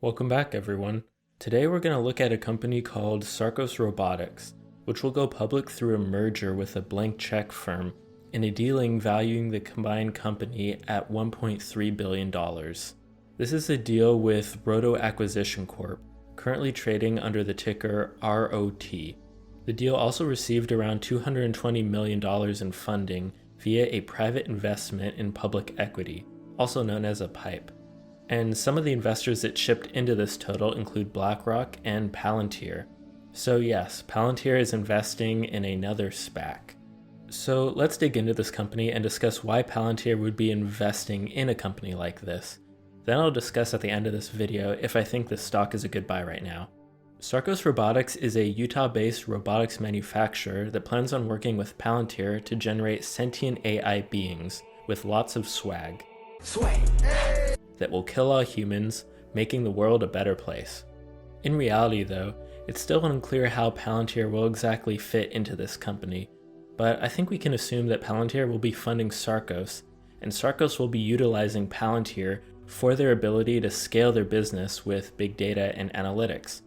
Welcome back, everyone. Today we're going to look at a company called Sarcos Robotics, which will go public through a merger with a blank check firm in a dealing valuing the combined company at $1.3 billion. This is a deal with Roto Acquisition Corp, currently trading under the ticker ROT. The deal also received around $220 million in funding via a private investment in public equity, also known as a PIPE. And some of the investors that chipped into this total include BlackRock and Palantir. So yes, Palantir is investing in another SPAC. So let's dig into this company and discuss why Palantir would be investing in a company like this. Then I'll discuss at the end of this video if I think this stock is a good buy right now. Sarcos Robotics is a Utah-based robotics manufacturer that plans on working with Palantir to generate sentient AI beings with lots of swag. That will kill all humans, making the world a better place. In reality though, it's still unclear how Palantir will exactly fit into this company, but I think we can assume that Palantir will be funding Sarcos, and Sarcos will be utilizing Palantir for their ability to scale their business with big data and analytics.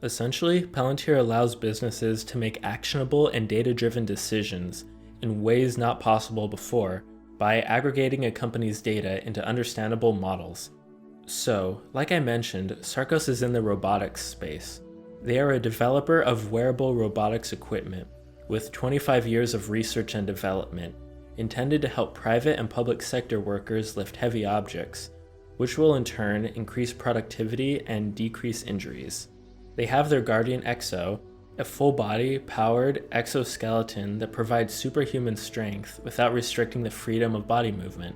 Essentially, Palantir allows businesses to make actionable and data-driven decisions in ways not possible before, by aggregating a company's data into understandable models. So, like I mentioned, Sarcos is in the robotics space. They are a developer of wearable robotics equipment, with 25 years of research and development, intended to help private and public sector workers lift heavy objects, which will in turn increase productivity and decrease injuries. They have their Guardian XO, a full-body, powered exoskeleton that provides superhuman strength without restricting the freedom of body movement.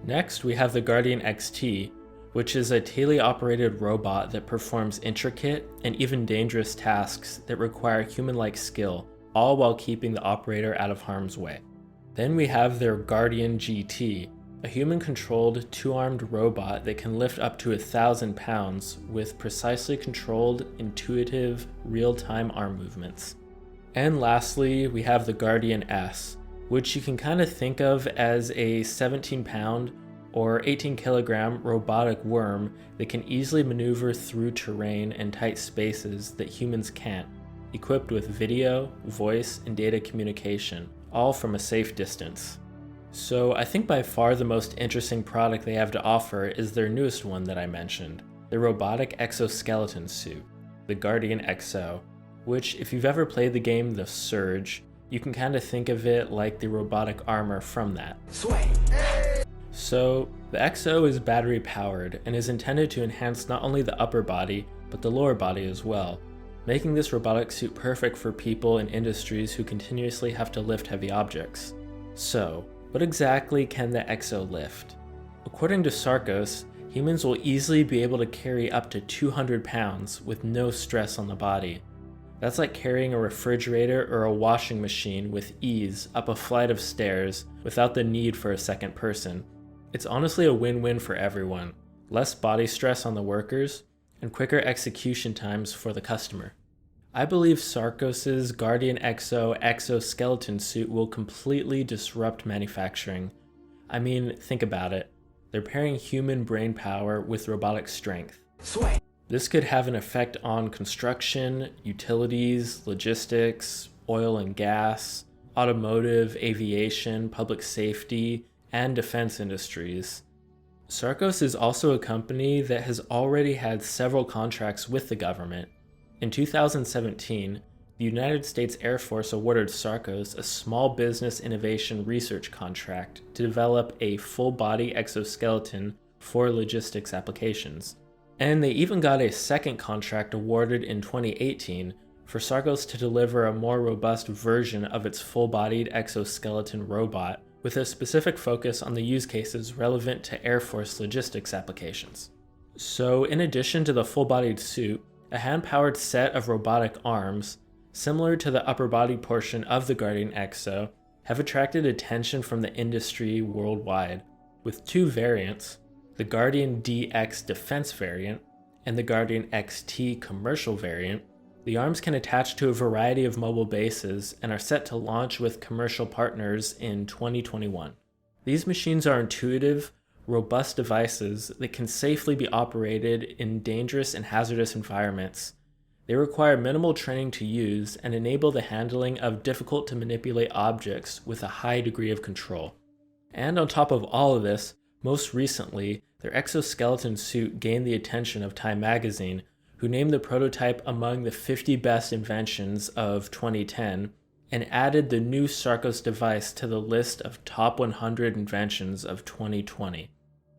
Next, we have the Guardian XT, which is a teleoperated robot that performs intricate and even dangerous tasks that require human-like skill, all while keeping the operator out of harm's way. Then we have their Guardian GT, a human-controlled, two-armed robot that can lift up to 1,000 pounds with precisely controlled, intuitive, real-time arm movements. And lastly, we have the Guardian S, which you can kind of think of as a 17-pound or 18-kilogram robotic worm that can easily maneuver through terrain and tight spaces that humans can't, equipped with video, voice, and data communication, all from a safe distance. So I think by far the most interesting product they have to offer is their newest one that I mentioned, the robotic exoskeleton suit, the Guardian XO, which if you've ever played the game The Surge, you can kind of think of it like the robotic armor from that. So the XO is battery powered and is intended to enhance not only the upper body, but the lower body as well, making this robotic suit perfect for people in industries who continuously have to lift heavy objects. So, what exactly can the XO lift? According to Sarcos, humans will easily be able to carry up to 200 pounds with no stress on the body. That's like carrying a refrigerator or a washing machine with ease up a flight of stairs without the need for a second person. It's honestly a win-win for everyone. Less body stress on the workers, and quicker execution times for the customer. I believe Sarcos's Guardian XO exoskeleton suit will completely disrupt manufacturing. I mean, think about it. They're pairing human brain power with robotic strength. This could have an effect on construction, utilities, logistics, oil and gas, automotive, aviation, public safety, and defense industries. Sarcos is also a company that has already had several contracts with the government. In 2017, the United States Air Force awarded Sarcos a Small Business Innovation Research contract to develop a full-body exoskeleton for logistics applications. And they even got a second contract awarded in 2018 for Sarcos to deliver a more robust version of its full-bodied exoskeleton robot with a specific focus on the use cases relevant to Air Force logistics applications. So in addition to the full-bodied suit, a hand-powered set of robotic arms, similar to the upper body portion of the Guardian XO, have attracted attention from the industry worldwide, with two variants, the Guardian DX Defense variant and the Guardian XT Commercial variant. The arms can attach to a variety of mobile bases and are set to launch with commercial partners in 2021. These machines are intuitive, robust devices that can safely be operated in dangerous and hazardous environments. They require minimal training to use and enable the handling of difficult to manipulate objects with a high degree of control. And on top of all of this, most recently, their exoskeleton suit gained the attention of Time magazine, who named the prototype among the 50 best inventions of 2010 and added the new Sarcos device to the list of top 100 inventions of 2020.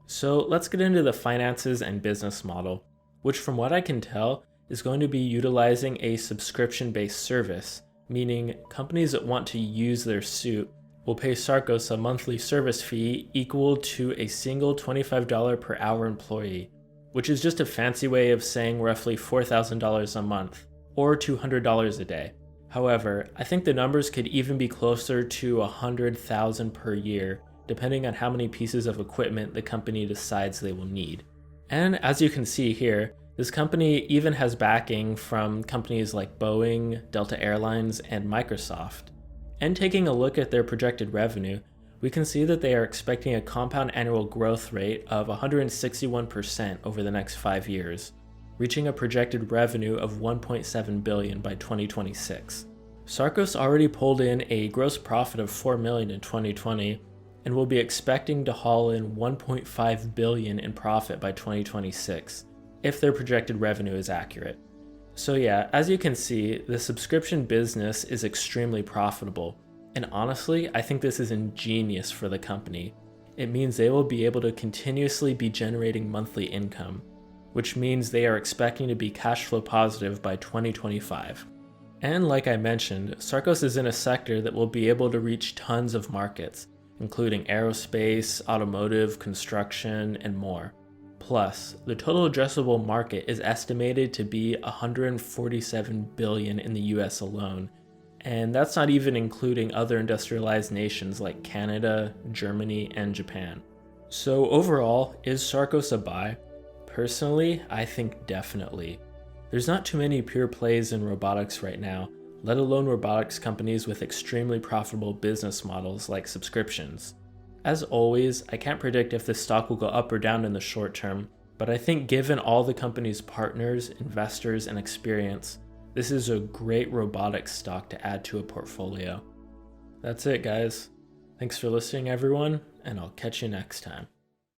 So let's get into the finances and business model, which from what I can tell is going to be utilizing a subscription-based service, meaning companies that want to use their suit will pay Sarcos a monthly service fee equal to a single $25 per hour employee, which is just a fancy way of saying roughly $4,000 a month, or $200 a day. However, I think the numbers could even be closer to $100,000 per year, depending on how many pieces of equipment the company decides they will need. And as you can see here, this company even has backing from companies like Boeing, Delta Airlines, and Microsoft. And taking a look at their projected revenue, we can see that they are expecting a compound annual growth rate of 161% over the next 5 years, reaching a projected revenue of $1.7 billion by 2026. Sarcos already pulled in a gross profit of $4 million in 2020 and will be expecting to haul in $1.5 billion in profit by 2026, if their projected revenue is accurate. So yeah, as you can see, the subscription business is extremely profitable, and honestly, I think this is ingenious for the company. It means they will be able to continuously be generating monthly income, which means they are expecting to be cash flow positive by 2025. And like I mentioned, Sarcos is in a sector that will be able to reach tons of markets, including aerospace, automotive, construction, and more. Plus, the total addressable market is estimated to be $147 billion in the US alone, and that's not even including other industrialized nations like Canada, Germany, and Japan. So overall, is Sarcos a buy? Personally, I think definitely. There's not too many pure plays in robotics right now, let alone robotics companies with extremely profitable business models like subscriptions. As always, I can't predict if this stock will go up or down in the short term, but I think given all the company's partners, investors, and experience, this is a great robotics stock to add to a portfolio. That's it, guys. Thanks for listening, everyone, and I'll catch you next time.